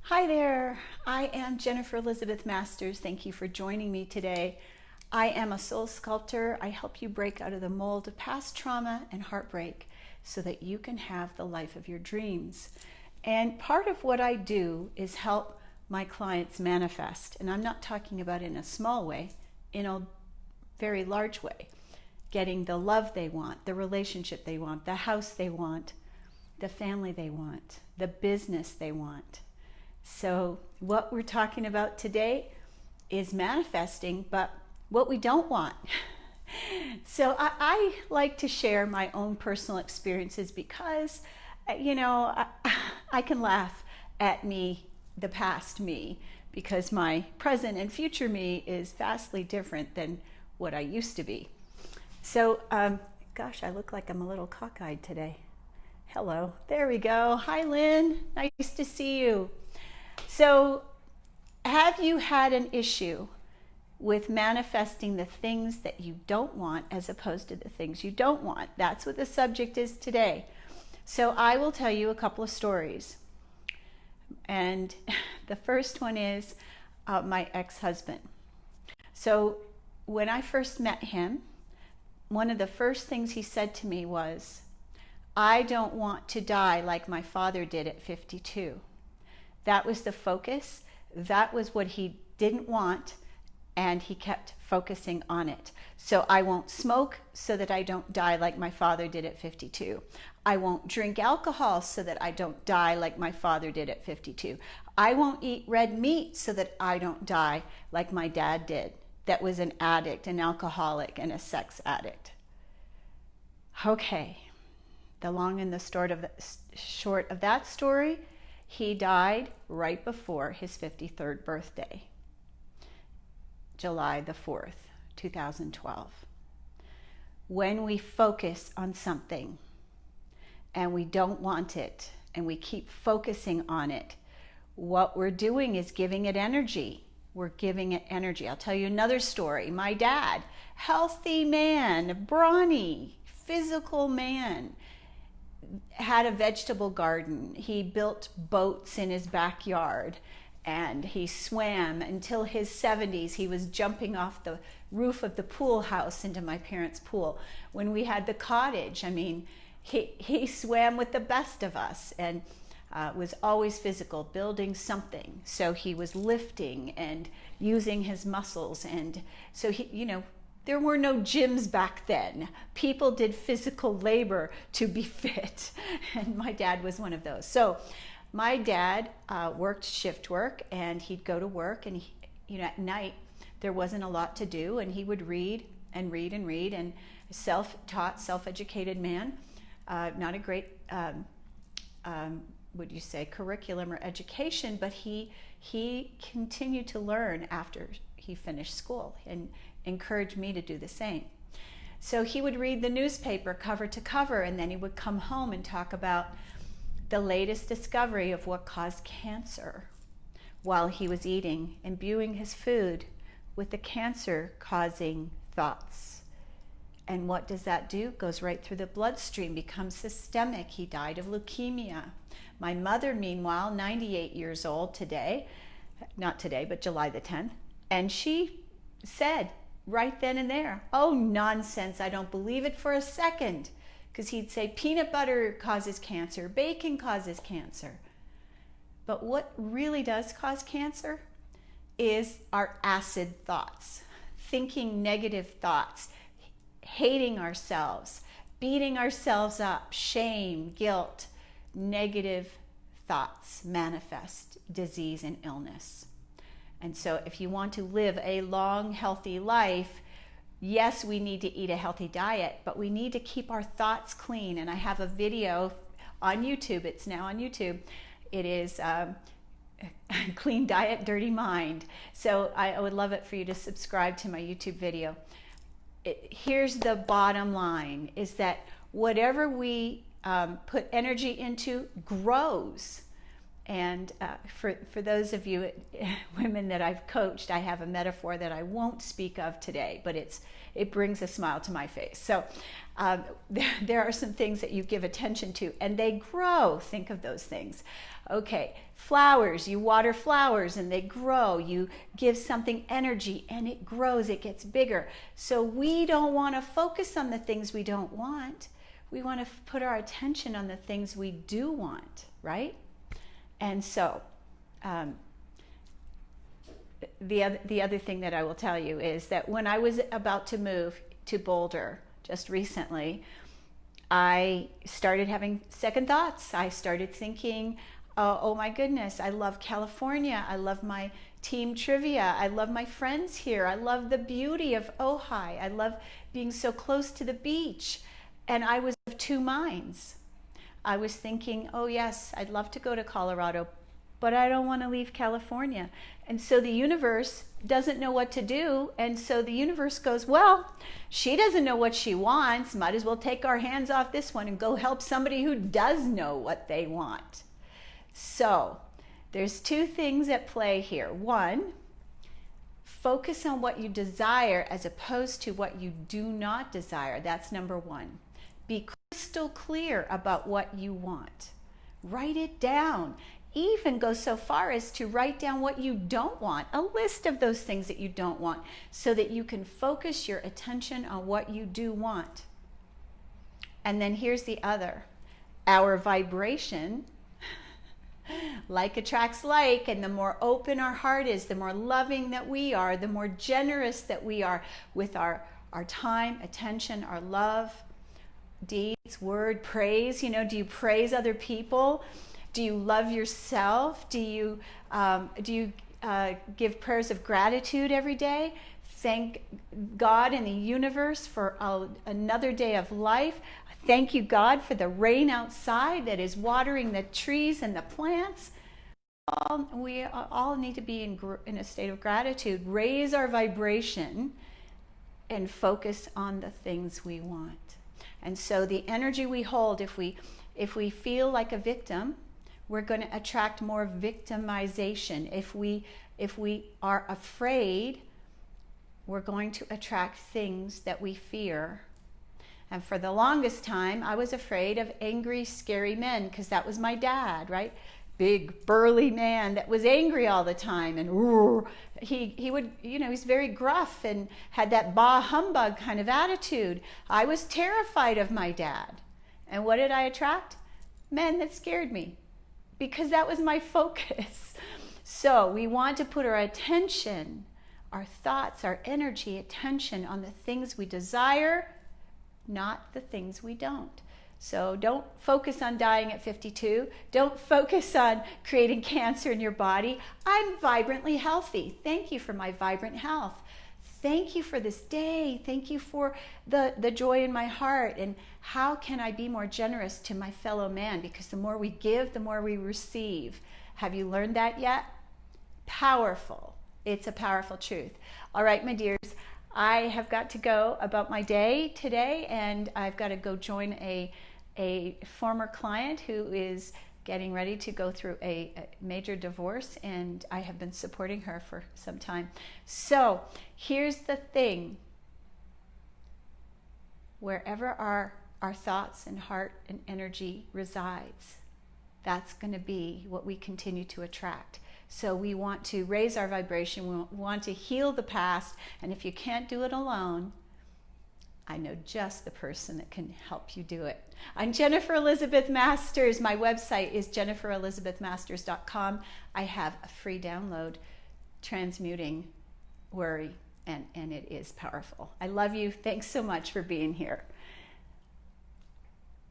Hi there, I am Jennifer Elizabeth Masters. Thank you for joining me today. I am a soul sculptor. I help you break out of the mold of past trauma and heartbreak so that you can have the life of your dreams. And part of what I do is help my clients manifest. And I'm not talking about in a small way, in a very large way. Getting the love they want, the relationship they want, the house they want, the family they want, the business they want. So what we're talking about today is manifesting, but what we don't want. So I like to share my own personal experiences because, I can laugh at me, the past me, because my present and future me is vastly different than what I used to be. So, gosh, I look like I'm a little cockeyed today. Hello, there we go. Hi, Lynn, nice to see you. So, have you had an issue with manifesting the things that you don't want as opposed to the things you don't want? That's what the subject is today. So, I will tell you a couple of stories. And the first one is my ex-husband. So, when I first met him, one of the first things he said to me was, "I don't want to die like my father did at 52. That was the focus. That was what he didn't want, and he kept focusing on it. So I won't smoke so that I don't die like my father did at 52. I won't drink alcohol so that I don't die like my father did at 52. I won't eat red meat so that I don't die like my dad did, that was an addict, an alcoholic, and a sex addict." Okay, the long and the short of that story, he died right before his 53rd birthday, July the 4th, 2012. When we focus on something and we don't want it and we keep focusing on it, what we're doing is giving it energy. We're giving it energy. I'll tell you another story. My dad, healthy man, brawny, physical man, had a vegetable garden. He built boats in his backyard and he swam until his 70s. He was jumping off the roof of the pool house into my parents' pool. When we had the cottage, he swam with the best of us and was always physical, building something. So he was lifting and using his muscles. And so there were no gyms back then. People did physical labor to be fit, and my dad was one of those. So my dad worked shift work, and he'd go to work, and at night there wasn't a lot to do, and he would read and read and read, and self-taught, self-educated man, not a great, would you say, curriculum or education, but he continued to learn after he finished school and encouraged me to do the same. So he would read the newspaper cover to cover, and then he would come home and talk about the latest discovery of what caused cancer while he was eating, imbuing his food with the cancer-causing thoughts. And what does that do? It goes right through the bloodstream, becomes systemic. He died of leukemia. My mother, meanwhile, 98 years old today, not today, but July the 10th, and she said right then and there, "Oh, nonsense, I don't believe it for a second." Because he'd say peanut butter causes cancer, bacon causes cancer. But what really does cause cancer is our acid thoughts, thinking negative thoughts, hating ourselves, beating ourselves up, shame, guilt, negative thoughts manifest disease and illness. And so if you want to live a long, healthy life, yes, we need to eat a healthy diet, but we need to keep our thoughts clean. And I have a video on YouTube. It's now on YouTube. It is Clean Diet, Dirty Mind. So I would love it for you to subscribe to my YouTube video. Here's the bottom line, is that whatever we put energy into grows. And for those of you women that I've coached, I have a metaphor that I won't speak of today, but it brings a smile to my face. So there are some things that you give attention to, and they grow. Think of those things. Okay, flowers, you water flowers and they grow. You give something energy and it grows, it gets bigger. So we don't want to focus on the things we don't want. We want to put our attention on the things we do want, right? And so the other thing that I will tell you is that when I was about to move to Boulder just recently, I started having second thoughts. I started thinking, oh my goodness, I love California. I love my team trivia. I love my friends here. I love the beauty of Ojai. I love being so close to the beach. And I was of two minds. I was thinking, oh yes, I'd love to go to Colorado, but I don't want to leave California. And so the universe doesn't know what to do. And so the universe goes, well, she doesn't know what she wants. Might as well take our hands off this one and go help somebody who does know what they want. So there's two things at play here. One, focus on what you desire as opposed to what you do not desire. That's number one. Be crystal clear about what you want. Write it down. Even go so far as to write down what you don't want, a list of those things that you don't want, so that you can focus your attention on what you do want. And then here's the other. Our vibration, like attracts like, and the more open our heart is, the more loving that we are, the more generous that we are with our time, attention, our love, deeds, word, praise. You know, do you praise other people? Do you love yourself? Do you give prayers of gratitude every day? Thank God and the universe for another day of life. Thank you, God, for the rain outside that is watering the trees and the plants. We all need to be in a state of gratitude. Raise our vibration and focus on the things we want. And so the energy we hold, if we feel like a victim, we're going to attract more victimization. If we are afraid, we're going to attract things that we fear. And for the longest time, I was afraid of angry, scary men, because that was my dad, right? Big, burly man that was angry all the time. And he would, you know, he's very gruff and had that bah humbug kind of attitude. I was terrified of my dad. And what did I attract? Men that scared me, because that was my focus. So we want to put our attention, our thoughts, our energy, attention on the things we desire, not the things we don't. So don't focus on dying at 52. Don't focus on creating cancer in your body. I'm vibrantly healthy. Thank you for my vibrant health. Thank you for this day. Thank you for the joy in my heart. And how can I be more generous to my fellow man? Because the more we give, the more we receive. Have you learned that yet? Powerful. It's a powerful truth. All right, my dears, I have got to go about my day today, and I've got to go join a former client who is getting ready to go through a major divorce, and I have been supporting her for some time. So here's the thing. Wherever our thoughts and heart and energy resides, that's going to be what we continue to attract. So we want to raise our vibration. We want to heal the past. And if you can't do it alone, I know just the person that can help you do it. I'm Jennifer Elizabeth Masters. My website is jenniferelizabethmasters.com. I have a free download, Transmuting Worry, and it is powerful. I love you. Thanks so much for being here.